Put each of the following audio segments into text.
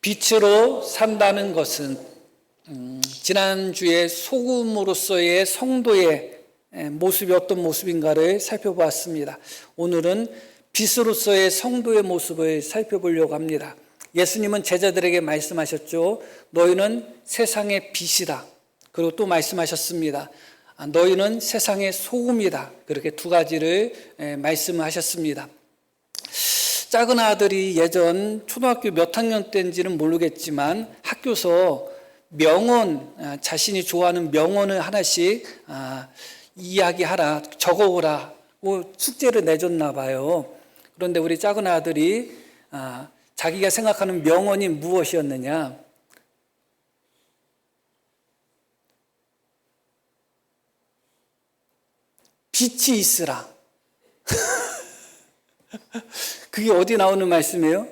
빛으로 산다는 것은 지난주에 소금으로서의 성도의 모습이 어떤 모습인가를 살펴보았습니다. 오늘은 빛으로서의 성도의 모습을 살펴보려고 합니다. 예수님은 제자들에게 말씀하셨죠. 너희는 세상의 빛이다. 그리고 또 말씀하셨습니다. 너희는 세상의 소금이다. 그렇게 두 가지를 말씀하셨습니다. 작은 아들이 예전 초등학교 몇 학년 때인지는 모르겠지만 학교에서 명언, 자신이 좋아하는 명언을 하나씩 이야기하라, 적어오라고 숙제를 내줬나 봐요. 그런데 우리 작은 아들이 자기가 생각하는 명언이 무엇이었느냐? 빛이 있으라. 그게 어디 나오는 말씀이에요?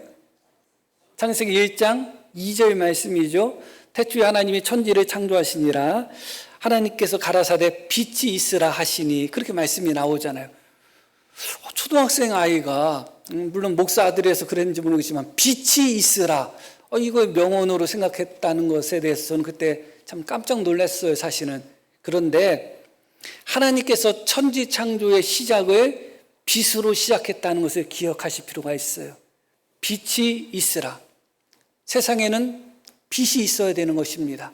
창세기 1장 2절 말씀이죠. 태초에 하나님이 천지를 창조하시니라 하나님께서 가라사대 빛이 있으라 하시니, 그렇게 말씀이 나오잖아요. 초등학생 아이가, 물론 목사 아들이라서 그랬는지 모르겠지만 빛이 있으라, 이거 명언으로 생각했다는 것에 대해서는 그때 참 깜짝 놀랐어요, 사실은. 그런데 하나님께서 천지 창조의 시작을 빛으로 시작했다는 것을 기억하실 필요가 있어요. 빛이 있으라. 세상에는 빛이 있어야 되는 것입니다.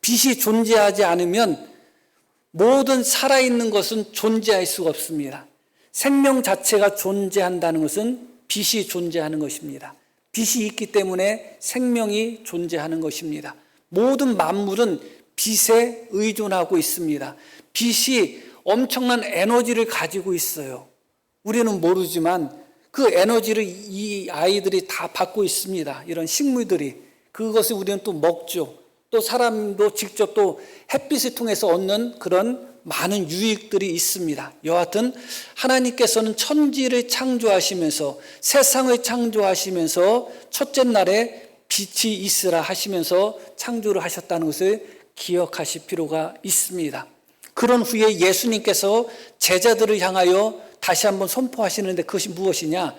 빛이 존재하지 않으면 모든 살아있는 것은 존재할 수가 없습니다. 생명 자체가 존재한다는 것은 빛이 존재하는 것입니다. 빛이 있기 때문에 생명이 존재하는 것입니다. 모든 만물은 빛에 의존하고 있습니다. 빛이 엄청난 에너지를 가지고 있어요. 우리는 모르지만 그 에너지를 이 아이들이 다 받고 있습니다. 이런 식물들이. 그것을 우리는 또 먹죠. 또 사람도 직접 또 햇빛을 통해서 얻는 그런 많은 유익들이 있습니다. 여하튼 하나님께서는 천지를 창조하시면서, 세상을 창조하시면서 첫째 날에 빛이 있으라 하시면서 창조를 하셨다는 것을 기억하실 필요가 있습니다. 그런 후에 예수님께서 제자들을 향하여 다시 한번 선포하시는데, 그것이 무엇이냐?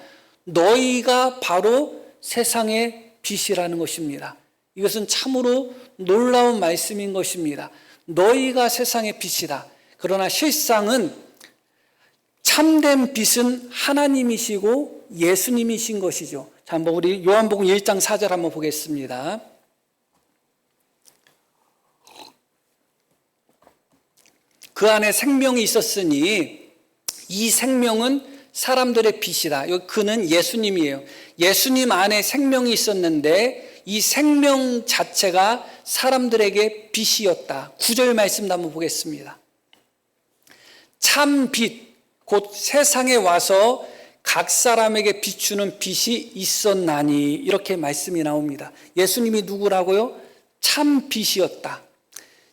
너희가 바로 세상의 빛이라는 것입니다. 이것은 참으로 놀라운 말씀인 것입니다. 너희가 세상의 빛이다. 그러나 실상은 참된 빛은 하나님이시고 예수님이신 것이죠. 자, 한번 우리 요한복음 1장 4절 한번 보겠습니다. 그 안에 생명이 있었으니 이 생명은 사람들의 빛이다. 그는 예수님이에요. 예수님 안에 생명이 있었는데 이 생명 자체가 사람들에게 빛이었다. 9절 말씀도 한번 보겠습니다. 참 빛, 곧 세상에 와서 각 사람에게 비추는 빛이 있었나니, 이렇게 말씀이 나옵니다. 예수님이 누구라고요? 참 빛이었다.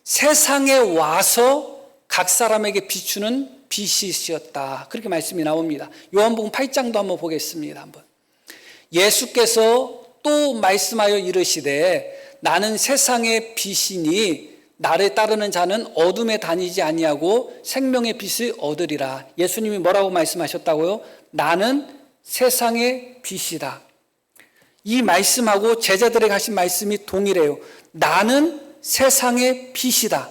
세상에 와서 각 사람에게 비추는 빛이셨다. 그렇게 말씀이 나옵니다. 요한복음 8장도 한번 보겠습니다. 한번. 예수께서 또 말씀하여 이르시되 나는 세상의 빛이니 나를 따르는 자는 어둠에 다니지 아니하고 생명의 빛을 얻으리라. 예수님이 뭐라고 말씀하셨다고요? 나는 세상의 빛이다. 이 말씀하고 제자들에게 하신 말씀이 동일해요. 나는 세상의 빛이다.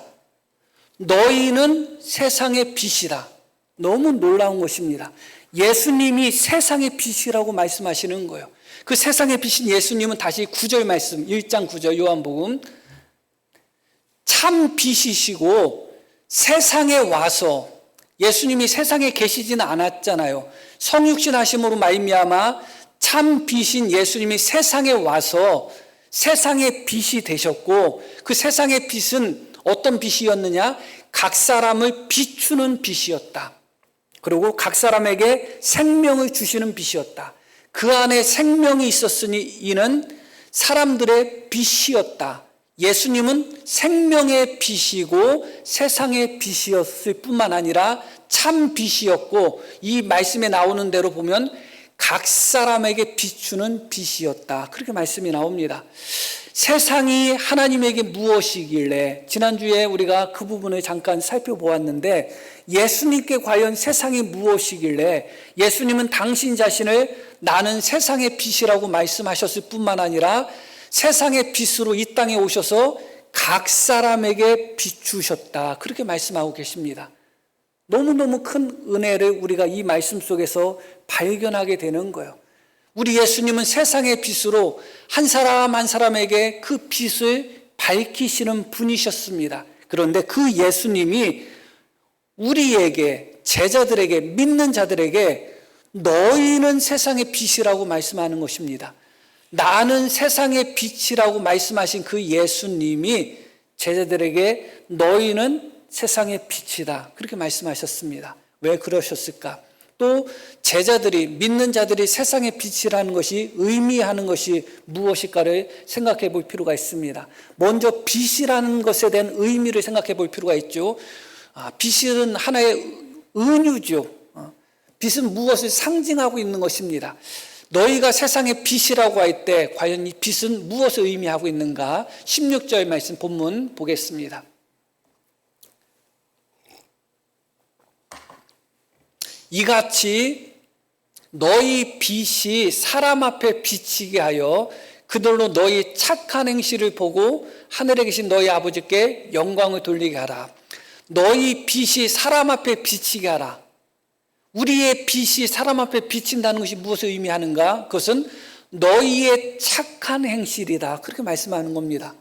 너희는 세상의 빛이다. 너무 놀라운 것입니다. 예수님이 세상의 빛이라고 말씀하시는 거예요. 그 세상의 빛인 예수님은 다시 9절 말씀, 1장 9절 요한복음, 참 빛이시고 세상에 와서, 예수님이 세상에 계시지는 않았잖아요. 성육신 하심으로 말미암아 참 빛인 예수님이 세상에 와서 세상의 빛이 되셨고, 그 세상의 빛은 어떤 빛이었느냐? 각 사람을 비추는 빛이었다. 그리고 각 사람에게 생명을 주시는 빛이었다. 그 안에 생명이 있었으니 이는 사람들의 빛이었다. 예수님은 생명의 빛이고 세상의 빛이었을 뿐만 아니라 참 빛이었고, 이 말씀에 나오는 대로 보면 각 사람에게 비추는 빛이었다. 그렇게 말씀이 나옵니다. 세상이 하나님에게 무엇이길래, 지난주에 우리가 그 부분을 잠깐 살펴보았는데, 예수님께 과연 세상이 무엇이길래 예수님은 당신 자신을 나는 세상의 빛이라고 말씀하셨을 뿐만 아니라 세상의 빛으로 이 땅에 오셔서 각 사람에게 비추셨다. 그렇게 말씀하고 계십니다. 너무너무 큰 은혜를 우리가 이 말씀 속에서 발견하게 되는 거예요. 우리 예수님은 세상의 빛으로 한 사람 한 사람에게 그 빛을 밝히시는 분이셨습니다. 그런데 그 예수님이 우리에게, 제자들에게, 믿는 자들에게 너희는 세상의 빛이라고 말씀하는 것입니다. 나는 세상의 빛이라고 말씀하신 그 예수님이 제자들에게 너희는 세상의 빛이다. 그렇게 말씀하셨습니다. 왜 그러셨을까? 또 제자들이, 믿는 자들이 세상의 빛이라는 것이 의미하는 것이 무엇일까를 생각해 볼 필요가 있습니다. 먼저 빛이라는 것에 대한 의미를 생각해 볼 필요가 있죠. 빛은 하나의 은유죠. 빛은 무엇을 상징하고 있는 것입니다. 너희가 세상의 빛이라고 할 때 과연 이 빛은 무엇을 의미하고 있는가? 16절 말씀 본문 보겠습니다. 이같이 너희 빛이 사람 앞에 비치게 하여 그들로 너희 착한 행실을 보고 하늘에 계신 너희 아버지께 영광을 돌리게 하라. 너희 빛이 사람 앞에 비치게 하라. 우리의 빛이 사람 앞에 비친다는 것이 무엇을 의미하는가? 그것은 너희의 착한 행실이다. 그렇게 말씀하는 겁니다.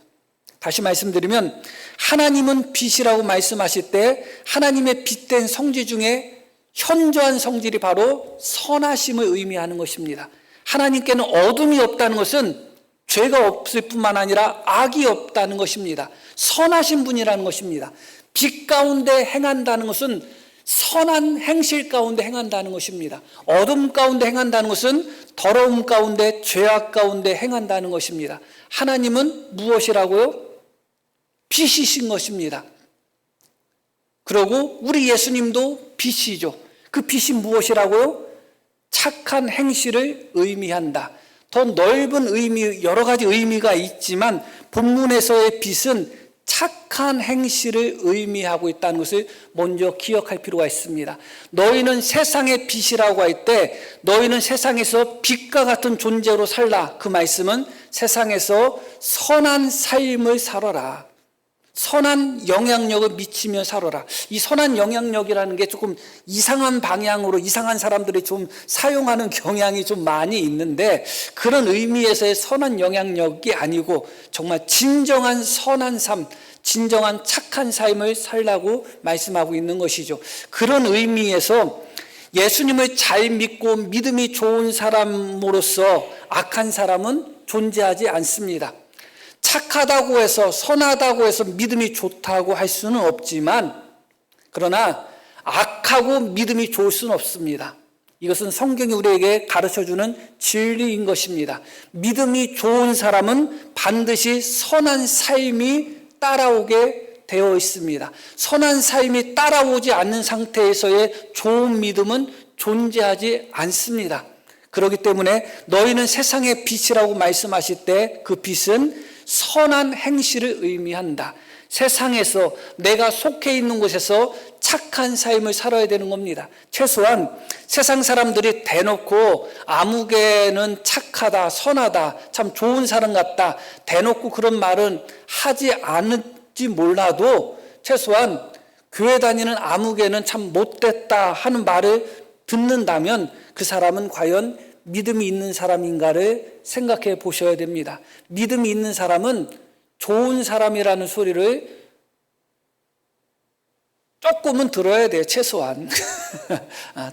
다시 말씀드리면 하나님은 빛이라고 말씀하실 때 하나님의 빛된 성질 중에 현저한 성질이 바로 선하심을 의미하는 것입니다. 하나님께는 어둠이 없다는 것은 죄가 없을 뿐만 아니라 악이 없다는 것입니다. 선하신 분이라는 것입니다. 빛 가운데 행한다는 것은 선한 행실 가운데 행한다는 것입니다. 어둠 가운데 행한다는 것은 더러움 가운데, 죄악 가운데 행한다는 것입니다. 하나님은 무엇이라고요? 빛이신 것입니다. 그리고 우리 예수님도 빛이죠. 그 빛이 무엇이라고요? 착한 행실을 의미한다. 더 넓은 의미, 여러 가지 의미가 있지만 본문에서의 빛은 착한 행실을 의미하고 있다는 것을 먼저 기억할 필요가 있습니다. 너희는 세상의 빛이라고 할 때 너희는 세상에서 빛과 같은 존재로 살라. 그 말씀은 세상에서 선한 삶을 살아라. 선한 영향력을 미치며 살아라. 이 선한 영향력이라는 게 조금 이상한 방향으로 이상한 사람들이 좀 사용하는 경향이 좀 많이 있는데 그런 의미에서의 선한 영향력이 아니고 정말 진정한 선한 삶, 진정한 착한 삶을 살라고 말씀하고 있는 것이죠. 그런 의미에서 예수님을 잘 믿고 믿음이 좋은 사람으로서 악한 사람은 존재하지 않습니다. 착하다고 해서 선하다고 해서 믿음이 좋다고 할 수는 없지만 그러나 악하고 믿음이 좋을 수는 없습니다. 이것은 성경이 우리에게 가르쳐주는 진리인 것입니다. 믿음이 좋은 사람은 반드시 선한 삶이 따라오게 되어 있습니다. 선한 삶이 따라오지 않는 상태에서의 좋은 믿음은 존재하지 않습니다. 그렇기 때문에 너희는 세상의 빛이라고 말씀하실 때 그 빛은 선한 행실을 의미한다. 세상에서 내가 속해 있는 곳에서 착한 삶을 살아야 되는 겁니다. 최소한 세상 사람들이 대놓고 아무개는 착하다, 선하다, 참 좋은 사람 같다 대놓고 그런 말은 하지 않을지 몰라도 최소한 교회 다니는 아무개는 참 못됐다 하는 말을 듣는다면 그 사람은 과연 믿음이 있는 사람인가를 생각해 보셔야 됩니다. 믿음이 있는 사람은 좋은 사람이라는 소리를 조금은 들어야 돼요. 최소한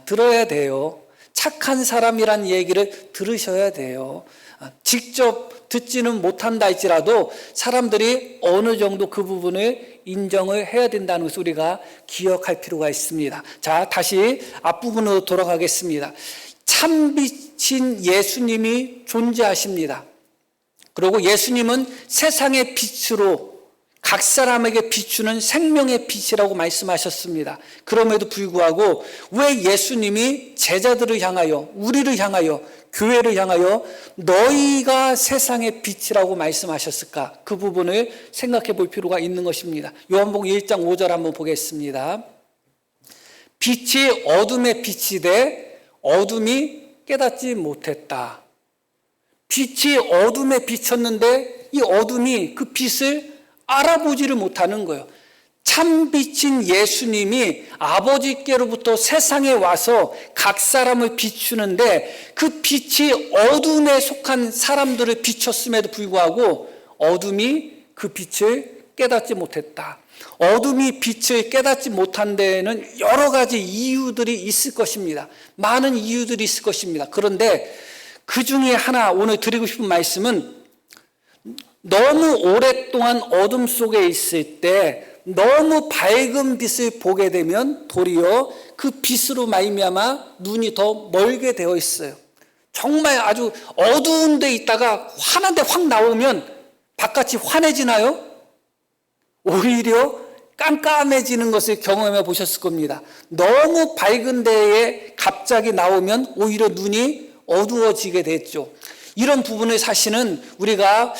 들어야 돼요. 착한 사람이란 얘기를 들으셔야 돼요. 직접 듣지는 못한다 할지라도 사람들이 어느 정도 그 부분을 인정을 해야 된다는 것을 우리가 기억할 필요가 있습니다. 자, 다시 앞부분으로 돌아가겠습니다. 참빛인 예수님이 존재하십니다. 그리고 예수님은 세상의 빛으로 각 사람에게 비추는 생명의 빛이라고 말씀하셨습니다. 그럼에도 불구하고 왜 예수님이 제자들을 향하여, 우리를 향하여, 교회를 향하여 너희가 세상의 빛이라고 말씀하셨을까? 그 부분을 생각해 볼 필요가 있는 것입니다. 요한복음 1장 5절 한번 보겠습니다. 빛이 어둠에 비치되 어둠이 깨닫지 못했다. 빛이 어둠에 비쳤는데 이 어둠이 그 빛을 알아보지를 못하는 거예요. 참 빛인 예수님이 아버지께로부터 세상에 와서 각 사람을 비추는데 그 빛이 어둠에 속한 사람들을 비췄음에도 불구하고 어둠이 그 빛을 깨닫지 못했다. 어둠이 빛을 깨닫지 못한 데에는 여러 가지 이유들이 있을 것입니다. 많은 이유들이 있을 것입니다. 그런데 그 중에 하나 오늘 드리고 싶은 말씀은 너무 오랫동안 어둠 속에 있을 때 너무 밝은 빛을 보게 되면 도리어 그 빛으로 말미암아 눈이 더 멀게 되어 있어요. 정말 아주 어두운 데 있다가 환한 데 확 나오면 바깥이 환해지나요? 오히려 깜깜해지는 것을 경험해 보셨을 겁니다. 너무 밝은 데에 갑자기 나오면 오히려 눈이 어두워지게 됐죠. 이런 부분을 사실은 우리가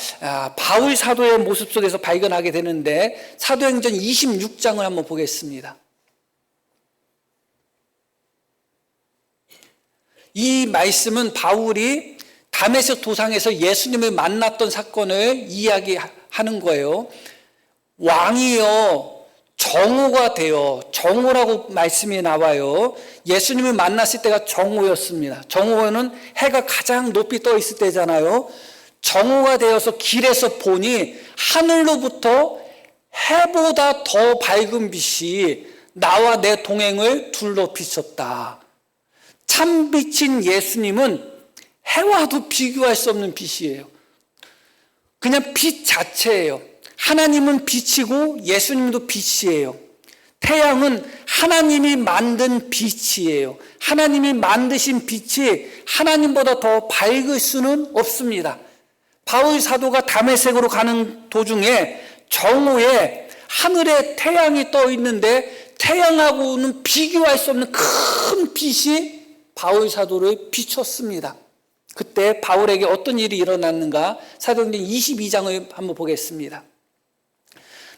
바울 사도의 모습 속에서 발견하게 되는데 사도행전 26장을 한번 보겠습니다. 이 말씀은 바울이 다메섹 도상에서 예수님을 만났던 사건을 이야기하는 거예요. 왕이요 정오가 되어, 정오라고 말씀이 나와요. 예수님을 만났을 때가 정오였습니다. 정오는 해가 가장 높이 떠 있을 때잖아요. 정오가 되어서 길에서 보니 하늘로부터 해보다 더 밝은 빛이 나와 내 동행을 둘러 비쳤다. 참 빛인 예수님은 해와도 비교할 수 없는 빛이에요. 그냥 빛 자체예요. 하나님은 빛이고 예수님도 빛이에요. 태양은 하나님이 만든 빛이에요. 하나님이 만드신 빛이 하나님보다 더 밝을 수는 없습니다. 바울 사도가 다메섹으로 가는 도중에 정오에 하늘에 태양이 떠 있는데 태양하고는 비교할 수 없는 큰 빛이 바울 사도를 비췄습니다. 그때 바울에게 어떤 일이 일어났는가? 사도행전 22장을 한번 보겠습니다.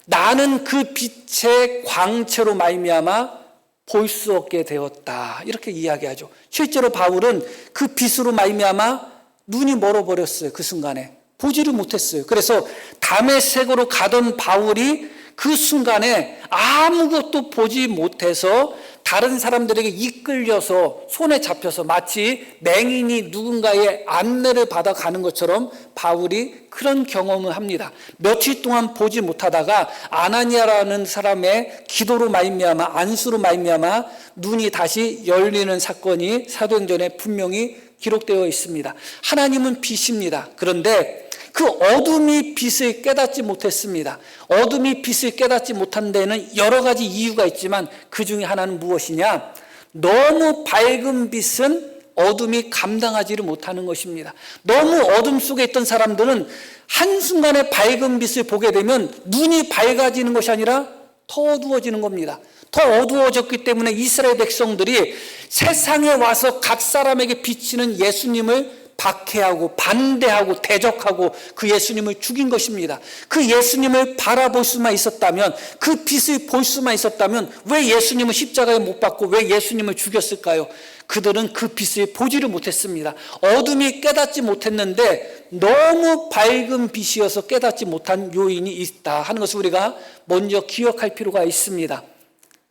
나는 그 빛의 광채로 말미암아 볼 수 없게 되었다. 이렇게 이야기하죠. 실제로 바울은 그 빛으로 말미암아 눈이 멀어버렸어요. 그 순간에 보지를 못했어요. 그래서 다메섹으로 가던 바울이 그 순간에 아무것도 보지 못해서 다른 사람들에게 이끌려서 손에 잡혀서 마치 맹인이 누군가의 안내를 받아가는 것처럼 바울이 그런 경험을 합니다. 며칠 동안 보지 못하다가 아나니아라는 사람의 기도로 말미암아 안수로 말미암아 눈이 다시 열리는 사건이 사도행전에 분명히 기록되어 있습니다. 하나님은 빛입니다. 그런데 그 어둠이 빛을 깨닫지 못했습니다. 어둠이 빛을 깨닫지 못한 데는 여러 가지 이유가 있지만 그 중에 하나는 무엇이냐? 너무 밝은 빛은 어둠이 감당하지를 못하는 것입니다. 너무 어둠 속에 있던 사람들은 한순간에 밝은 빛을 보게 되면 눈이 밝아지는 것이 아니라 더 어두워지는 겁니다. 더 어두워졌기 때문에 이스라엘 백성들이 세상에 와서 각 사람에게 비치는 예수님을 박해하고 반대하고 대적하고 그 예수님을 죽인 것입니다. 그 예수님을 바라볼 수만 있었다면, 그 빛을 볼 수만 있었다면 왜 예수님을 십자가에 못 박고 왜 예수님을 죽였을까요? 그들은 그 빛을 보지를 못했습니다. 어둠이 깨닫지 못했는데 너무 밝은 빛이어서 깨닫지 못한 요인이 있다 하는 것을 우리가 먼저 기억할 필요가 있습니다.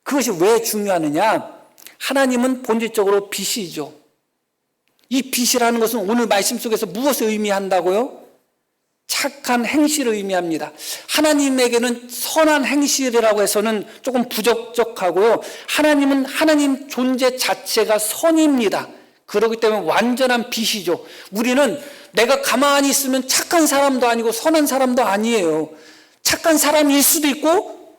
그것이 왜 중요하느냐? 하나님은 본질적으로 빛이죠. 이 빛이라는 것은 오늘 말씀 속에서 무엇을 의미한다고요? 착한 행실을 의미합니다. 하나님에게는 선한 행실이라고 해서는 조금 부적절하고요. 하나님은 하나님 존재 자체가 선입니다. 그렇기 때문에 완전한 빛이죠. 우리는 내가 가만히 있으면 착한 사람도 아니고 선한 사람도 아니에요. 착한 사람일 수도 있고,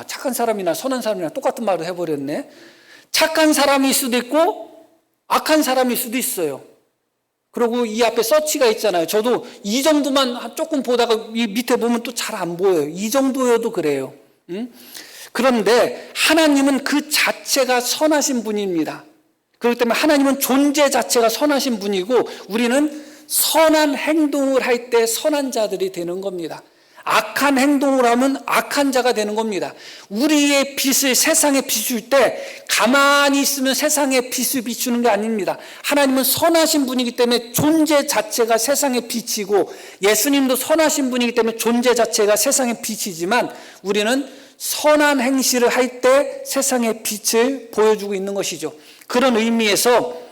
착한 사람이나 선한 사람이나 똑같은 말을 해버렸네. 착한 사람일 수도 있고 악한 사람일 수도 있어요. 그리고 이 앞에 서치가 있잖아요. 저도 이 정도만 조금 보다가 이 밑에 보면 또 잘 안 보여요. 이 정도여도 그래요. 그런데 하나님은 그 자체가 선하신 분입니다. 그렇기 때문에 하나님은 존재 자체가 선하신 분이고 우리는 선한 행동을 할 때 선한 자들이 되는 겁니다. 악한 행동을 하면 악한 자가 되는 겁니다. 우리의 빛을 세상에 비출 때 가만히 있으면 세상에 빛을 비추는 게 아닙니다. 하나님은 선하신 분이기 때문에 존재 자체가 세상에 비치고, 예수님도 선하신 분이기 때문에 존재 자체가 세상에 비치지만, 우리는 선한 행실을 할 때 세상의 빛을 보여주고 있는 것이죠. 그런 의미에서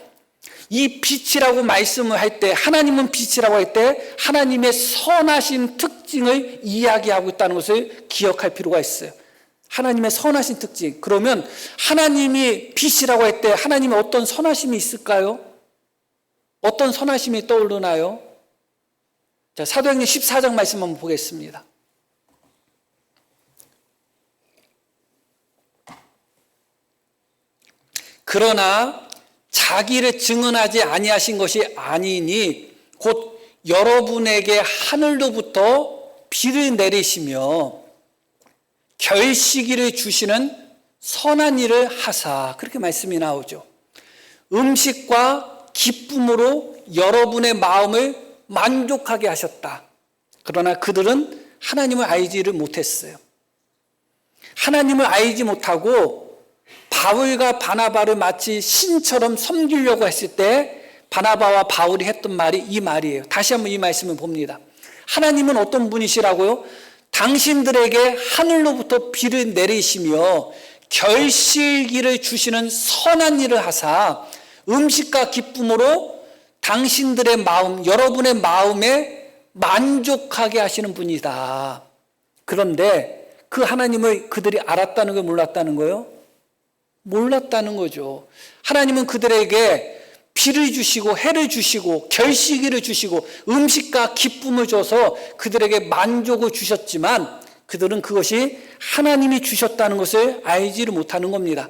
이 빛이라고 말씀을 할 때, 하나님은 빛이라고 할 때 하나님의 선하신 특징을 이야기하고 있다는 것을 기억할 필요가 있어요. 하나님의 선하신 특징. 그러면 하나님이 빛이라고 할 때 하나님의 어떤 선하심이 있을까요? 어떤 선하심이 떠오르나요? 자, 사도행전 14장 말씀 한번 보겠습니다. 그러나 자기를 증언하지 아니하신 것이 아니니 곧 여러분에게 하늘로부터 비를 내리시며 결시기를 주시는 선한 일을 하사, 그렇게 말씀이 나오죠. 음식과 기쁨으로 여러분의 마음을 만족하게 하셨다. 그러나 그들은 하나님을 알지를 못했어요. 하나님을 알지 못하고 바울과 바나바를 마치 신처럼 섬기려고 했을 때 바나바와 바울이 했던 말이 이 말이에요. 다시 한번 이 말씀을 봅니다. 하나님은 어떤 분이시라고요? 당신들에게 하늘로부터 비를 내리시며 결실기를 주시는 선한 일을 하사 음식과 기쁨으로 당신들의 마음, 여러분의 마음에 만족하게 하시는 분이다. 그런데 그 하나님을 그들이 알았다는 거, 몰랐다는 거요? 몰랐다는 거죠. 하나님은 그들에게 비를 주시고 해를 주시고 결시기를 주시고 음식과 기쁨을 줘서 그들에게 만족을 주셨지만 그들은 그것이 하나님이 주셨다는 것을 알지를 못하는 겁니다.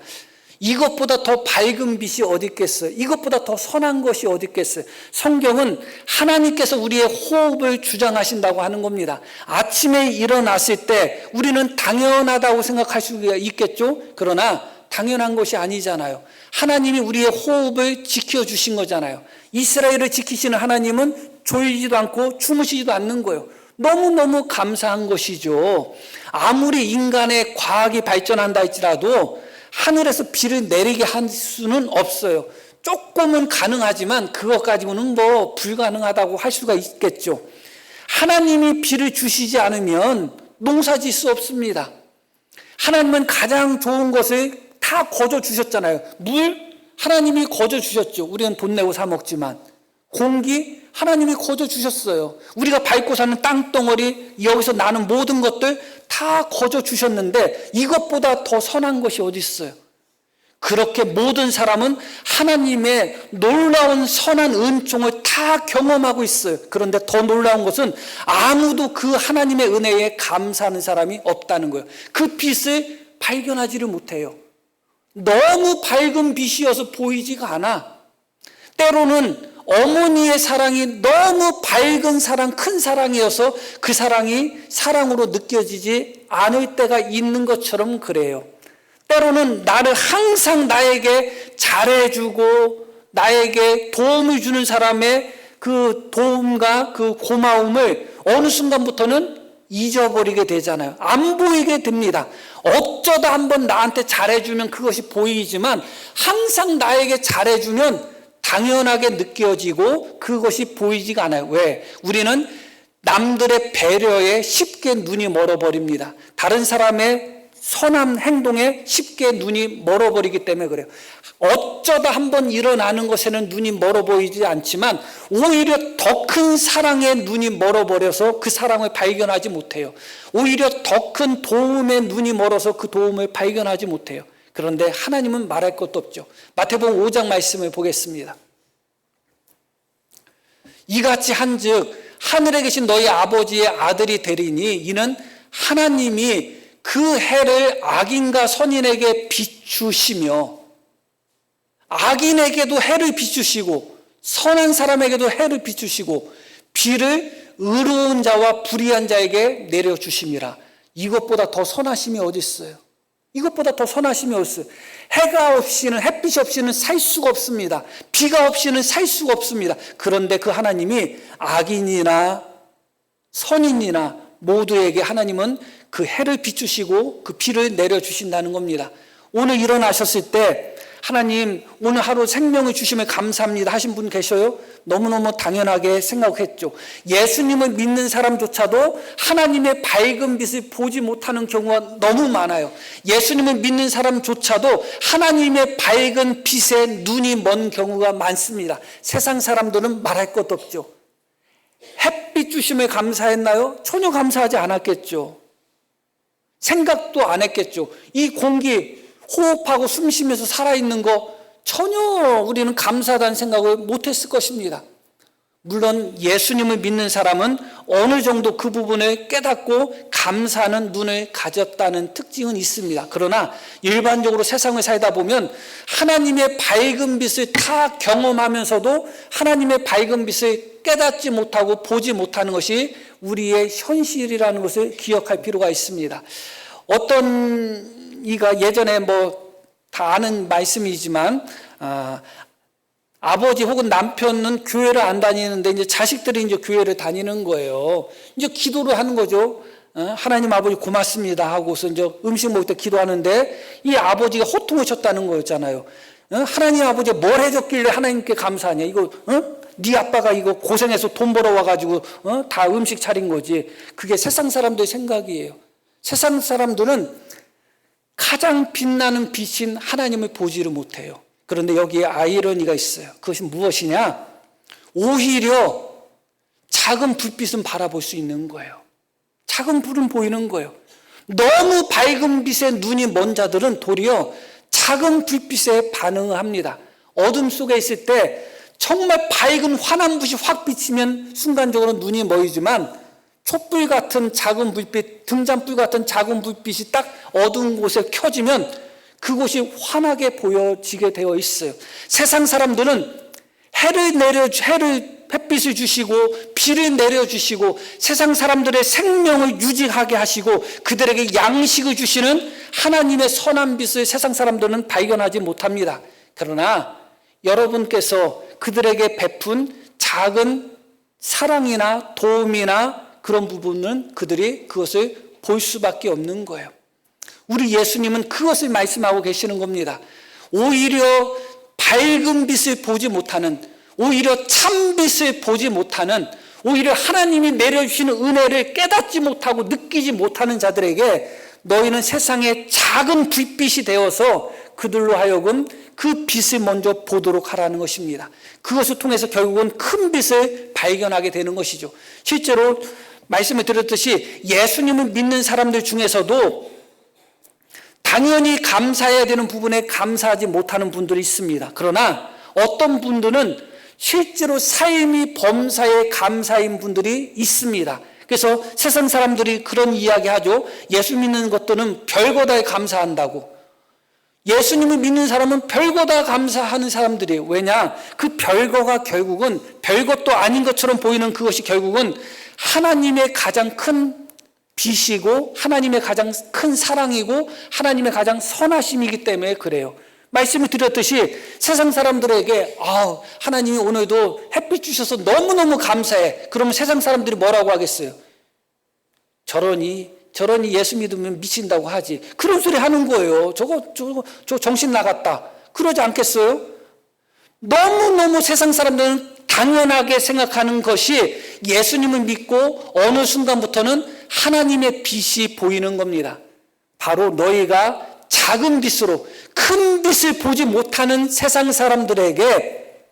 이것보다 더 밝은 빛이 어디 있겠어요? 이것보다 더 선한 것이 어디 있겠어요? 성경은 하나님께서 우리의 호흡을 주장하신다고 하는 겁니다. 아침에 일어났을 때 우리는 당연하다고 생각할 수가 있겠죠? 그러나 당연한 것이 아니잖아요. 하나님이 우리의 호흡을 지켜주신 거잖아요. 이스라엘을 지키시는 하나님은 졸지도 않고 주무시지도 않는 거예요. 너무너무 감사한 것이죠. 아무리 인간의 과학이 발전한다 할지라도 하늘에서 비를 내리게 할 수는 없어요. 조금은 가능하지만 그것 가지고는 뭐 불가능하다고 할 수가 있겠죠. 하나님이 비를 주시지 않으면 농사 질 수 없습니다. 하나님은 가장 좋은 것을 다 거저 주셨잖아요. 물 하나님이 거저 주셨죠. 우리는 돈 내고 사 먹지만 공기 하나님이 거저 주셨어요. 우리가 밟고 사는 땅덩어리, 여기서 나는 모든 것들 다 거저 주셨는데 이것보다 더 선한 것이 어디 있어요? 그렇게 모든 사람은 하나님의 놀라운 선한 은총을 다 경험하고 있어요. 그런데 더 놀라운 것은 아무도 그 하나님의 은혜에 감사하는 사람이 없다는 거예요. 그 빛을 발견하지를 못해요. 너무 밝은 빛이어서 보이지가 않아. 때로는 어머니의 사랑이 너무 밝은 사랑, 큰 사랑이어서 그 사랑이 사랑으로 느껴지지 않을 때가 있는 것처럼 그래요. 때로는 나를 항상 나에게 잘해주고 나에게 도움을 주는 사람의 그 도움과 그 고마움을 어느 순간부터는 잊어버리게 되잖아요. 안 보이게 됩니다. 어쩌다 한번 나한테 잘해주면 그것이 보이지만 항상 나에게 잘해주면 당연하게 느껴지고 그것이 보이지가 않아요. 왜? 우리는 남들의 배려에 쉽게 눈이 멀어버립니다. 다른 사람의 선한 행동에 쉽게 눈이 멀어버리기 때문에 그래요. 어쩌다 한번 일어나는 것에는 눈이 멀어 보이지 않지만 오히려 더 큰 사랑에 눈이 멀어버려서 그 사랑을 발견하지 못해요. 오히려 더 큰 도움에 눈이 멀어서 그 도움을 발견하지 못해요. 그런데 하나님은 말할 것도 없죠. 마태복음 5장 말씀을 보겠습니다. 이같이 한즉 하늘에 계신 너희 아버지의 아들이 되리니 이는 하나님이 그 해를 악인과 선인에게 비추시며 악인에게도 해를 비추시고 선한 사람에게도 해를 비추시고 비를 의로운 자와 불의한 자에게 내려주심이라. 이것보다 더 선하심이 어디 있어요? 이것보다 더 선하심이 어디 있어요? 해가 없이는, 햇빛이 없이는 살 수가 없습니다. 비가 없이는 살 수가 없습니다. 그런데 그 하나님이 악인이나 선인이나 모두에게 하나님은 그 해를 비추시고 그 비를 내려주신다는 겁니다. 오늘 일어나셨을 때 하나님 오늘 하루 생명을 주시면 감사합니다 하신 분 계셔요? 너무너무 당연하게 생각했죠. 예수님을 믿는 사람조차도 하나님의 밝은 빛을 보지 못하는 경우가 너무 많아요. 예수님을 믿는 사람조차도 하나님의 밝은 빛에 눈이 먼 경우가 많습니다. 세상 사람들은 말할 것도 없죠. 햇빛 주심에 감사했나요? 전혀 감사하지 않았겠죠. 생각도 안 했겠죠. 이 공기 호흡하고 숨 쉬면서 살아있는 거 전혀 우리는 감사하다는 생각을 못했을 것입니다. 물론 예수님을 믿는 사람은 어느 정도 그 부분을 깨닫고 감사하는 눈을 가졌다는 특징은 있습니다. 그러나 일반적으로 세상을 살다 보면 하나님의 밝은 빛을 다 경험하면서도 하나님의 밝은 빛을 깨닫지 못하고 보지 못하는 것이 우리의 현실이라는 것을 기억할 필요가 있습니다. 어떤 이가 예전에 다 아는 말씀이지만 아버지 혹은 남편은 교회를 안 다니는데 이제 자식들이 이제 교회를 다니는 거예요. 이제 기도를 하는 거죠. 하나님 아버지 고맙습니다 하고서 이제 음식 먹을 때 기도하는데 이 아버지가 호통하셨다는 거였잖아요. 하나님 아버지 뭘 해줬길래 하나님께 감사하냐? 이거 네 아빠가 이거 고생해서 돈 벌어와 가지고 다 음식 차린 거지. 그게 세상 사람들의 생각이에요. 세상 사람들은 가장 빛나는 빛인 하나님을 보지를 못해요. 그런데 여기에 아이러니가 있어요. 그것이 무엇이냐? 오히려 작은 불빛은 바라볼 수 있는 거예요. 작은 불은 보이는 거예요. 너무 밝은 빛에 눈이 먼 자들은 도리어 작은 불빛에 반응을 합니다. 어둠 속에 있을 때 정말 밝은 환한 빛이 확 비치면 순간적으로 눈이 멀지만 촛불 같은 작은 불빛, 등잔불 같은 작은 불빛이 딱 어두운 곳에 켜지면 그곳이 환하게 보여지게 되어 있어요. 세상 사람들은 햇빛을 주시고 비를 내려주시고 세상 사람들의 생명을 유지하게 하시고 그들에게 양식을 주시는 하나님의 선한 빛을 세상 사람들은 발견하지 못합니다. 그러나 여러분께서 그들에게 베푼 작은 사랑이나 도움이나 그런 부분은 그들이 그것을 볼 수밖에 없는 거예요. 우리 예수님은 그것을 말씀하고 계시는 겁니다. 오히려 밝은 빛을 보지 못하는, 오히려 참빛을 보지 못하는, 오히려 하나님이 내려주시는 은혜를 깨닫지 못하고 느끼지 못하는 자들에게 너희는 세상의 작은 불빛이 되어서 그들로 하여금 그 빛을 먼저 보도록 하라는 것입니다. 그것을 통해서 결국은 큰 빛을 발견하게 되는 것이죠. 실제로 말씀을 드렸듯이 예수님을 믿는 사람들 중에서도 당연히 감사해야 되는 부분에 감사하지 못하는 분들이 있습니다. 그러나 어떤 분들은 실제로 삶이 범사에 감사인 분들이 있습니다. 그래서 세상 사람들이 그런 이야기 하죠. 예수 믿는 것들은 별거다에 감사한다고. 예수님을 믿는 사람은 별거다 감사하는 사람들이에요. 왜냐? 그 별거가 결국은 별것도 아닌 것처럼 보이는 그것이 결국은 하나님의 가장 큰 빛이고 하나님의 가장 큰 사랑이고 하나님의 가장 선하심이기 때문에 그래요. 말씀을 드렸듯이 세상 사람들에게 하나님이 오늘도 햇빛 주셔서 너무너무 감사해. 그러면 세상 사람들이 뭐라고 하겠어요? 저러니 예수 믿으면 미친다고 하지. 그런 소리 하는 거예요. 저 정신 나갔다. 그러지 않겠어요? 너무너무 세상 사람들은 당연하게 생각하는 것이 예수님을 믿고 어느 순간부터는 하나님의 빛이 보이는 겁니다. 바로 너희가 작은 빛으로 큰 빛을 보지 못하는 세상 사람들에게,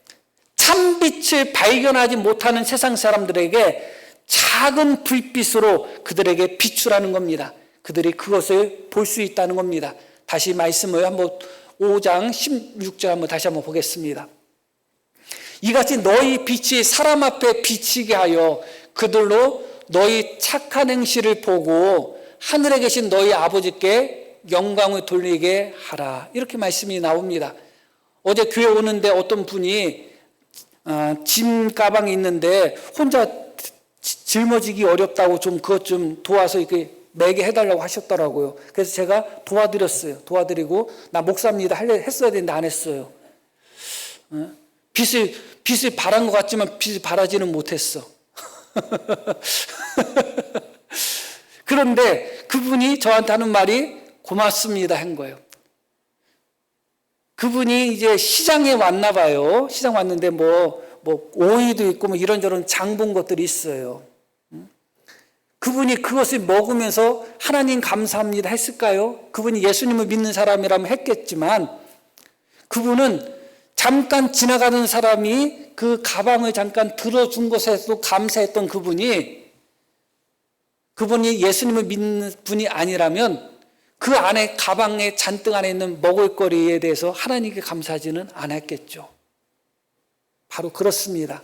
참빛을 발견하지 못하는 세상 사람들에게 작은 불빛으로 그들에게 비추라는 겁니다. 그들이 그것을 볼 수 있다는 겁니다. 다시 말씀을 한번 5장 16절 한번 다시 한번 보겠습니다. 이같이 너희 빛이 사람 앞에 비치게 하여 그들로 너희 착한 행실을 보고 하늘에 계신 너희 아버지께 영광을 돌리게 하라. 이렇게 말씀이 나옵니다. 어제 교회 오는데 어떤 분이 짐 가방이 있는데 혼자 짊어지기 어렵다고 그것 좀 도와서 이렇게 매게 해달라고 하셨더라고요. 그래서 제가 도와드렸어요. 도와드리고 나 목사입니다 했어야 되는데 안 했어요. 빛을 바란 것 같지만 빛을 바라지는 못했어. 그런데 그분이 저한테 하는 말이 고맙습니다 한 거예요. 그분이 이제 시장에 왔나 봐요. 시장 왔는데 오이도 있고 이런저런 장 본 것들이 있어요. 그분이 그것을 먹으면서 하나님 감사합니다 했을까요? 그분이 예수님을 믿는 사람이라면 했겠지만 그분은 잠깐 지나가는 사람이 그 가방을 잠깐 들어준 것에도 감사했던 그분이 예수님을 믿는 분이 아니라면 그 안에 가방에 잔뜩 안에 있는 먹을거리에 대해서 하나님께 감사하지는 않았겠죠. 바로 그렇습니다.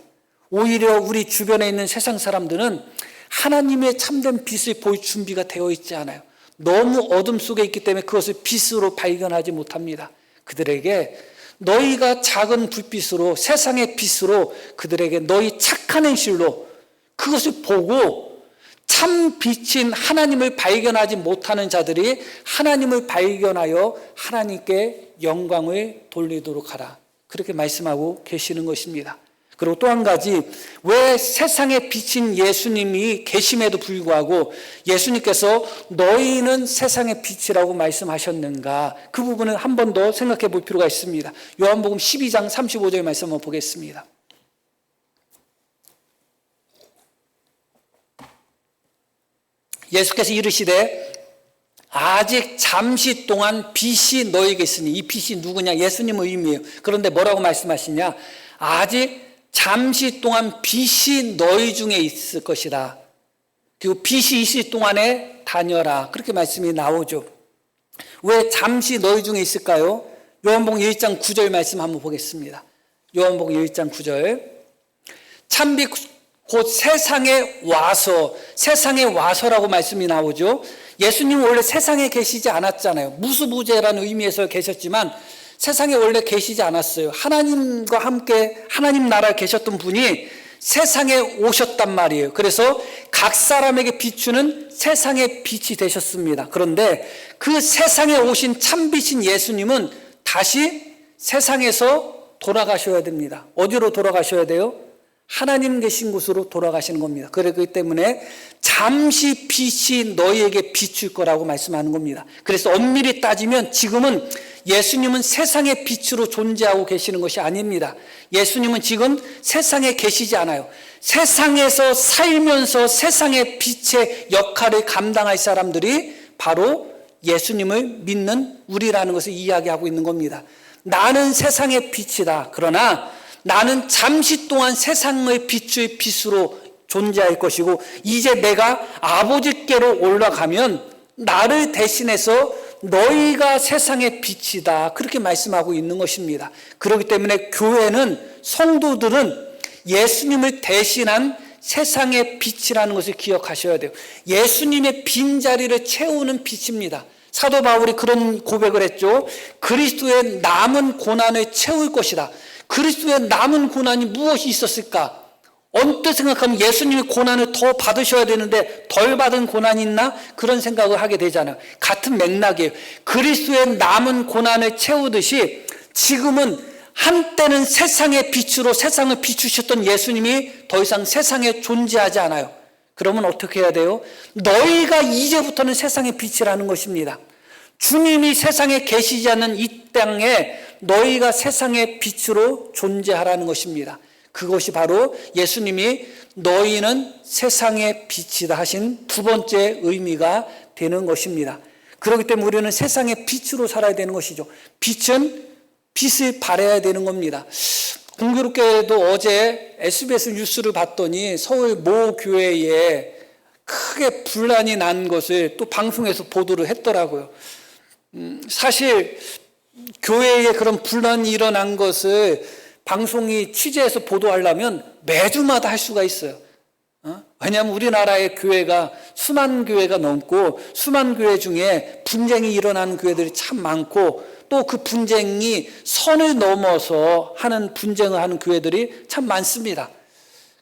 오히려 우리 주변에 있는 세상 사람들은 하나님의 참된 빛을 보일 준비가 되어 있지 않아요. 너무 어둠 속에 있기 때문에 그것을 빛으로 발견하지 못합니다. 그들에게 너희가 작은 불빛으로, 세상의 빛으로 그들에게 너희 착한 행실로 그것을 보고 참 빛인 하나님을 발견하지 못하는 자들이 하나님을 발견하여 하나님께 영광을 돌리도록 하라. 그렇게 말씀하고 계시는 것입니다. 그리고 또 한 가지, 왜 세상에 비친 예수님이 계심에도 불구하고 예수님께서 너희는 세상의 빛이라고 말씀하셨는가? 그 부분은 한 번 더 생각해 볼 필요가 있습니다. 요한복음 12장 35절 말씀 한번 보겠습니다. 예수께서 이르시되 아직 잠시 동안 빛이 너에게 있으니, 이 빛이 누구냐? 예수님의 의미예요. 그런데 뭐라고 말씀하시냐? 아직 잠시 동안 빛이 너희 중에 있을 것이다. 그리고 빛이 있을 동안에 다녀라. 그렇게 말씀이 나오죠. 왜 잠시 너희 중에 있을까요? 요한복음 1장 9절 말씀 한번 보겠습니다. 요한복음 1장 9절. 참빛 곧 세상에 와서라고 말씀이 나오죠. 예수님은 원래 세상에 계시지 않았잖아요. 무수부재라는 의미에서 계셨지만 세상에 원래 계시지 않았어요. 하나님과 함께 하나님 나라에 계셨던 분이 세상에 오셨단 말이에요. 그래서 각 사람에게 비추는 세상의 빛이 되셨습니다. 그런데 그 세상에 오신 참빛인 예수님은 다시 세상에서 돌아가셔야 됩니다. 어디로 돌아가셔야 돼요? 하나님 계신 곳으로 돌아가시는 겁니다. 그렇기 때문에 잠시 빛이 너희에게 비출 거라고 말씀하는 겁니다. 그래서 엄밀히 따지면 지금은 예수님은 세상의 빛으로 존재하고 계시는 것이 아닙니다. 예수님은 지금 세상에 계시지 않아요. 세상에서 살면서 세상의 빛의 역할을 감당할 사람들이 바로 예수님을 믿는 우리라는 것을 이야기하고 있는 겁니다. 나는 세상의 빛이다. 그러나 나는 잠시 동안 세상의 빛의 빛으로 존재할 것이고 이제 내가 아버지께로 올라가면 나를 대신해서 너희가 세상의 빛이다. 그렇게 말씀하고 있는 것입니다. 그렇기 때문에 교회는, 성도들은 예수님을 대신한 세상의 빛이라는 것을 기억하셔야 돼요. 예수님의 빈자리를 채우는 빛입니다. 사도 바울이 그런 고백을 했죠. 그리스도의 남은 고난을 채울 것이다. 그리스도의 남은 고난이 무엇이 있었을까? 언뜻 생각하면 예수님이 고난을 더 받으셔야 되는데 덜 받은 고난이 있나? 그런 생각을 하게 되잖아요. 같은 맥락이에요. 그리스도의 남은 고난을 채우듯이 지금은 한때는 세상의 빛으로 세상을 비추셨던 예수님이 더 이상 세상에 존재하지 않아요. 그러면 어떻게 해야 돼요? 너희가 이제부터는 세상의 빛이라는 것입니다. 주님이 세상에 계시지 않는 이 땅에 너희가 세상의 빛으로 존재하라는 것입니다. 그것이 바로 예수님이 너희는 세상의 빛이다 하신 두 번째 의미가 되는 것입니다. 그렇기 때문에 우리는 세상의 빛으로 살아야 되는 것이죠. 빛은 빛을 발해야 되는 겁니다. 공교롭게도 어제 SBS 뉴스를 봤더니 서울 모 교회에 크게 분란이 난 것을 또 방송에서 보도를 했더라고요. 사실 교회에 그런 분란이 일어난 것을 방송이 취재해서 보도하려면 매주마다 할 수가 있어요. 왜냐하면 우리나라의 교회가 수만 교회가 넘고 수만 교회 중에 분쟁이 일어나는 교회들이 참 많고 또 그 분쟁이 선을 넘어서 하는 분쟁을 하는 교회들이 참 많습니다.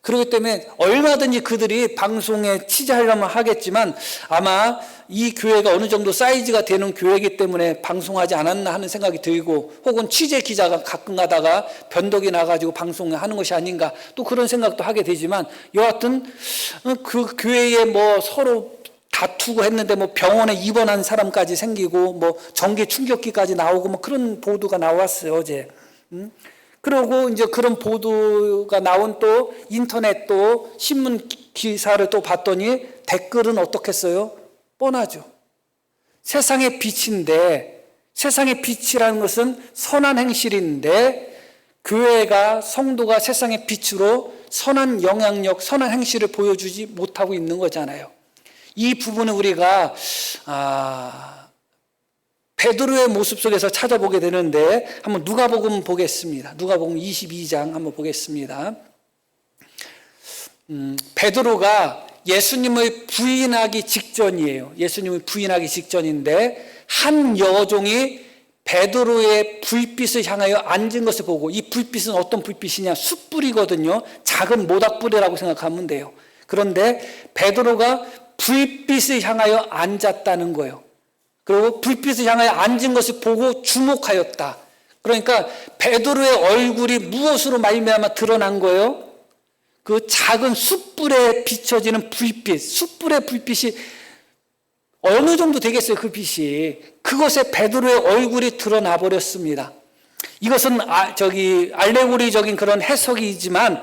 그렇기 때문에 얼마든지 그들이 방송에 취재하려면 하겠지만 아마 이 교회가 어느 정도 사이즈가 되는 교회이기 때문에 방송하지 않았나 하는 생각이 들고 혹은 취재 기자가 가끔 가다가 변덕이 나가지고 방송을 하는 것이 아닌가 또 그런 생각도 하게 되지만 여하튼 그 교회에 뭐 서로 다투고 했는데 뭐 병원에 입원한 사람까지 생기고 뭐 전기 충격기까지 나오고 뭐 그런 보도가 나왔어요, 어제. 그리고 이제 그런 보도가 나온 또 인터넷 또 신문 기사를 또 봤더니 댓글은 어떻겠어요? 뻔하죠. 세상의 빛인데, 세상의 빛이라는 것은 선한 행실인데 교회가, 성도가 세상의 빛으로 선한 영향력, 선한 행실을 보여주지 못하고 있는 거잖아요. 이 부분을 우리가 베드로의 모습 속에서 찾아보게 되는데 한번 누가복음 보겠습니다. 누가복음 22장 한번 보겠습니다. 베드로가 예수님을 부인하기 직전이에요. 예수님을 부인하기 직전인데 한 여종이 베드로의 불빛을 향하여 앉은 것을 보고, 이 불빛은 어떤 불빛이냐? 숯불이거든요. 작은 모닥불이라고 생각하면 돼요. 그런데 베드로가 불빛을 향하여 앉았다는 거예요. 그리고 불빛을 향하여 앉은 것을 보고 주목하였다. 그러니까 베드로의 얼굴이 무엇으로 말미암아 드러난 거예요? 그 작은 숯불에 비춰지는 불빛, 숯불의 불빛이 어느 정도 되겠어요, 그 빛이. 그것에 베드로의 얼굴이 드러나 버렸습니다. 이것은 알레고리적인 그런 해석이지만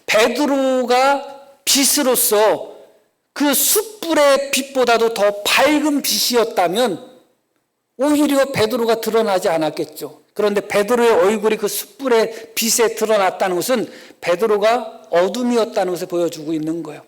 베드로가 빛으로서 그 숯불의 빛보다도 더 밝은 빛이었다면 오히려 베드로가 드러나지 않았겠죠. 그런데 베드로의 얼굴이 그 숯불의 빛에 드러났다는 것은 베드로가 어둠이었다는 것을 보여주고 있는 거예요.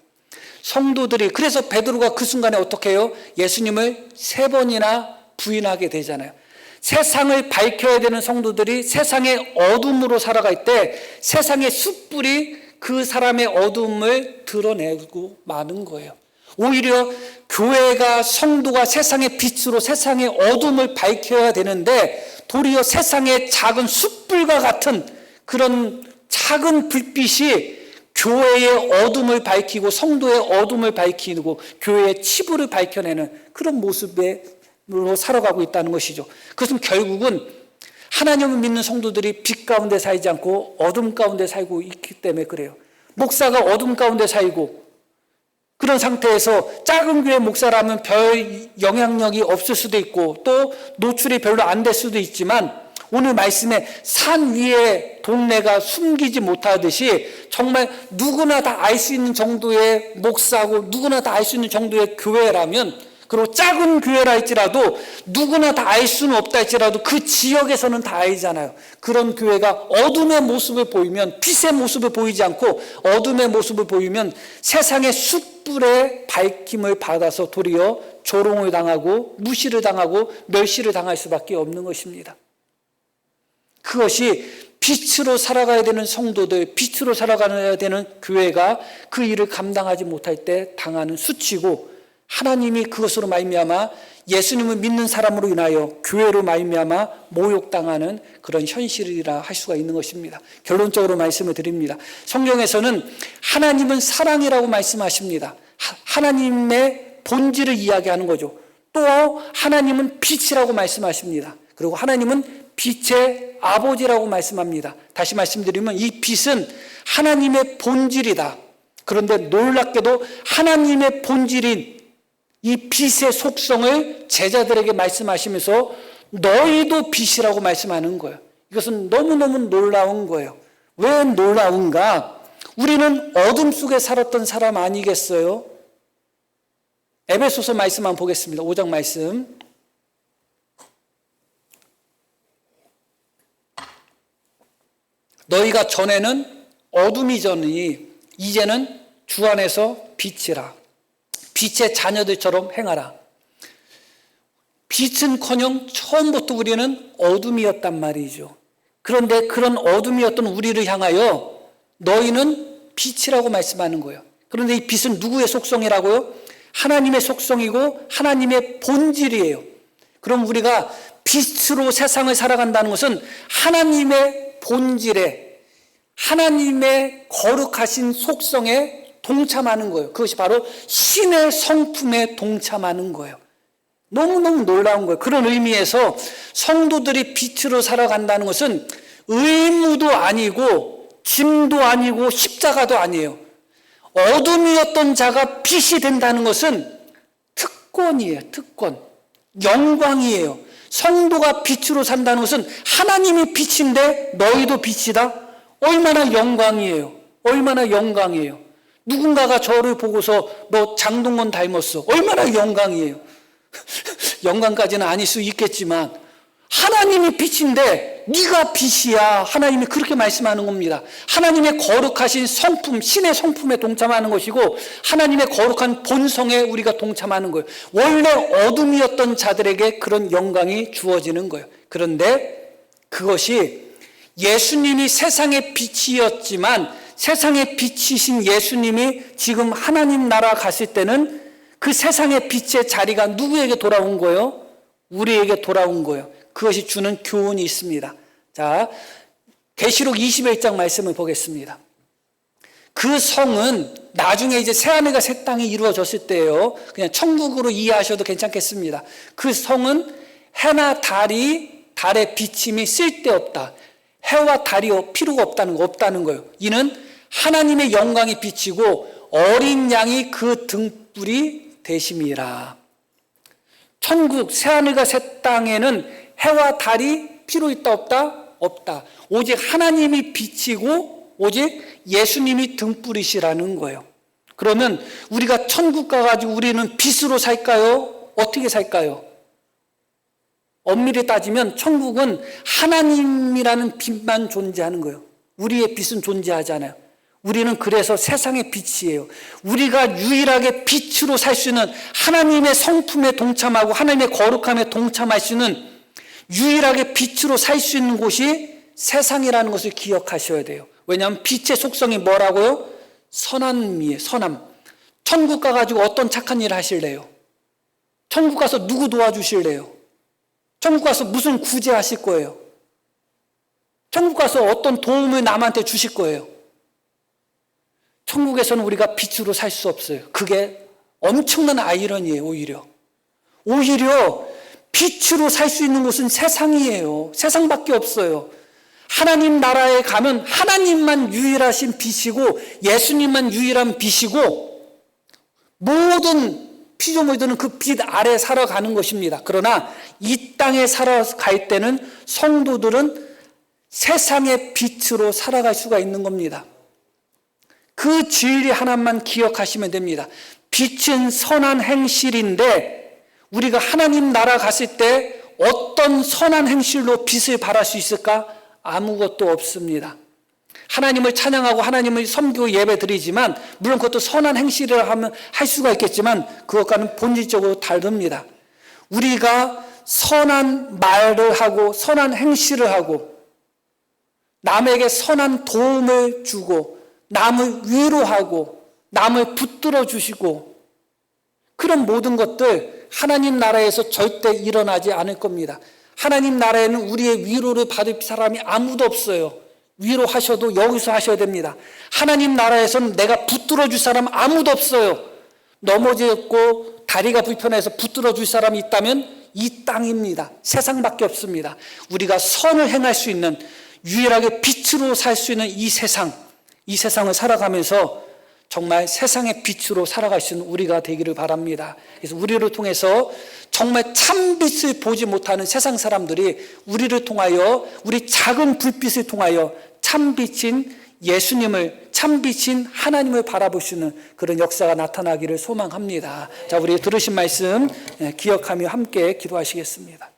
성도들이, 그래서 베드로가 그 순간에 어떻게 해요? 예수님을 3번이나 부인하게 되잖아요. 세상을 밝혀야 되는 성도들이 세상의 어둠으로 살아갈 때 세상의 숯불이 그 사람의 어둠을 드러내고 마는 거예요. 오히려 교회가, 성도가 세상의 빛으로 세상의 어둠을 밝혀야 되는데 도리어 세상의 작은 숯불과 같은 그런 작은 불빛이 교회의 어둠을 밝히고 성도의 어둠을 밝히고 교회의 치부를 밝혀내는 그런 모습으로 살아가고 있다는 것이죠. 그것은 결국은 하나님을 믿는 성도들이 빛 가운데 살지 않고 어둠 가운데 살고 있기 때문에 그래요. 목사가 어둠 가운데 살고 그런 상태에서 작은 교회 목사라면 별 영향력이 없을 수도 있고 또 노출이 별로 안 될 수도 있지만 오늘 말씀에 산 위에 동네가 숨기지 못하듯이 정말 누구나 다 알 수 있는 정도의 목사고 누구나 다 알 수 있는 정도의 교회라면, 그리고 작은 교회라 할지라도 누구나 다 알 수는 없다 할지라도 그 지역에서는 다 알잖아요. 그런 교회가 어둠의 모습을 보이면, 빛의 모습을 보이지 않고 어둠의 모습을 보이면 세상의 숯불의 밝힘을 받아서 도리어 조롱을 당하고 무시를 당하고 멸시를 당할 수밖에 없는 것입니다. 그것이 빛으로 살아가야 되는 성도들, 빛으로 살아가야 되는 교회가 그 일을 감당하지 못할 때 당하는 수치고, 하나님이 그것으로 말미암아 예수님을 믿는 사람으로 인하여 교회로 말미암아 모욕당하는 그런 현실이라 할 수가 있는 것입니다. 결론적으로 말씀을 드립니다. 성경에서는 하나님은 사랑이라고 말씀하십니다. 하나님의 본질을 이야기하는 거죠. 또 하나님은 빛이라고 말씀하십니다. 그리고 하나님은 빛의 아버지라고 말씀합니다. 다시 말씀드리면 이 빛은 하나님의 본질이다. 그런데 놀랍게도 하나님의 본질인 이 빛의 속성을 제자들에게 말씀하시면서 너희도 빛이라고 말씀하는 거예요. 이것은 너무너무 놀라운 거예요. 왜 놀라운가? 우리는 어둠 속에 살았던 사람 아니겠어요? 에베소서 말씀 한번 보겠습니다. 5장 말씀. 너희가 전에는 어둠이더니 이제는 주 안에서 빛이라. 빛의 자녀들처럼 행하라. 빛은커녕 처음부터 우리는 어둠이었단 말이죠. 그런데 그런 어둠이었던 우리를 향하여 너희는 빛이라고 말씀하는 거예요. 그런데 이 빛은 누구의 속성이라고요? 하나님의 속성이고 하나님의 본질이에요. 그럼 우리가 빛으로 세상을 살아간다는 것은 하나님의 본질에, 하나님의 거룩하신 속성에 동참하는 거예요. 그것이 바로 신의 성품에 동참하는 거예요. 너무너무 놀라운 거예요. 그런 의미에서 성도들이 빛으로 살아간다는 것은 의무도 아니고 짐도 아니고 십자가도 아니에요. 어둠이었던 자가 빛이 된다는 것은 특권이에요. 특권. 영광이에요. 성도가 빛으로 산다는 것은 하나님이 빛인데 너희도 빛이다? 얼마나 영광이에요. 얼마나 영광이에요. 누군가가 저를 보고서 너 장동건 닮았어. 얼마나 영광이에요. 영광까지는 아닐 수 있겠지만 하나님이 빛인데 네가 빛이야. 하나님이 그렇게 말씀하는 겁니다. 하나님의 거룩하신 성품, 신의 성품에 동참하는 것이고 하나님의 거룩한 본성에 우리가 동참하는 거예요. 원래 어둠이었던 자들에게 그런 영광이 주어지는 거예요. 그런데 그것이 예수님이 세상의 빛이었지만 세상의 빛이신 예수님이 지금 하나님 나라 갔을 때는 그 세상의 빛의 자리가 누구에게 돌아온 거예요? 우리에게 돌아온 거예요. 그것이 주는 교훈이 있습니다. 자, 계시록 21장 말씀을 보겠습니다. 그 성은 나중에 이제 새하늘과 새 땅이 이루어졌을 때예요. 그냥 천국으로 이해하셔도 괜찮겠습니다. 그 성은 해나 달의 비침이 쓸데없다. 해와 달이 필요가 없다는 거예요. 이는 하나님의 영광이 비치고 어린 양이 그 등불이 되심이라. 천국 새하늘과 새 땅에는 해와 달이 필요 있다 없다? 없다. 오직 하나님이 빛이고 오직 예수님이 등불이시라는 거예요. 그러면 우리가 천국 가가지고 우리는 빛으로 살까요? 어떻게 살까요? 엄밀히 따지면 천국은 하나님이라는 빛만 존재하는 거예요. 우리의 빛은 존재하지 않아요. 우리는 그래서 세상의 빛이에요. 우리가 유일하게 빛으로 살 수 있는 하나님의 성품에 동참하고 하나님의 거룩함에 동참할 수 있는 유일하게 빛으로 살 수 있는 곳이 세상이라는 것을 기억하셔야 돼요. 왜냐하면 빛의 속성이 뭐라고요? 선함이에요. 선함. 천국 가가지고 어떤 착한 일을 하실래요? 천국 가서 누구 도와주실래요? 천국 가서 무슨 구제하실 거예요? 천국 가서 어떤 도움을 남한테 주실 거예요? 천국에서는 우리가 빛으로 살 수 없어요. 그게 엄청난 아이러니예요. 오히려 빛으로 살 수 있는 곳은 세상이에요. 세상밖에 없어요. 하나님 나라에 가면 하나님만 유일하신 빛이고 예수님만 유일한 빛이고 모든 피조물들은 그 빛 아래 살아가는 것입니다. 그러나 이 땅에 살아갈 때는 성도들은 세상의 빛으로 살아갈 수가 있는 겁니다. 그 진리 하나만 기억하시면 됩니다. 빛은 선한 행실인데 우리가 하나님 나라 갔을 때 어떤 선한 행실로 빛을 발할 수 있을까? 아무것도 없습니다. 하나님을 찬양하고 하나님을 섬기고 예배 드리지만 물론 그것도 선한 행실이라 하면 할 수가 있겠지만 그것과는 본질적으로 다릅니다. 우리가 선한 말을 하고 선한 행실을 하고 남에게 선한 도움을 주고 남을 위로하고 남을 붙들어 주시고 그런 모든 것들 하나님 나라에서 절대 일어나지 않을 겁니다. 하나님 나라에는 우리의 위로를 받을 사람이 아무도 없어요. 위로하셔도 여기서 하셔야 됩니다. 하나님 나라에서는 내가 붙들어 줄 사람 아무도 없어요. 넘어졌고 다리가 불편해서 붙들어 줄 사람이 있다면 이 땅입니다. 세상밖에 없습니다. 우리가 선을 행할 수 있는 유일하게 빛으로 살 수 있는 이 세상을 살아가면서 정말 세상의 빛으로 살아갈 수 있는 우리가 되기를 바랍니다. 그래서 우리를 통해서 정말 참빛을 보지 못하는 세상 사람들이 우리를 통하여 우리 작은 불빛을 통하여 참빛인 예수님을 참빛인 하나님을 바라보시는 그런 역사가 나타나기를 소망합니다. 자, 우리 들으신 말씀 기억하며 함께 기도하시겠습니다.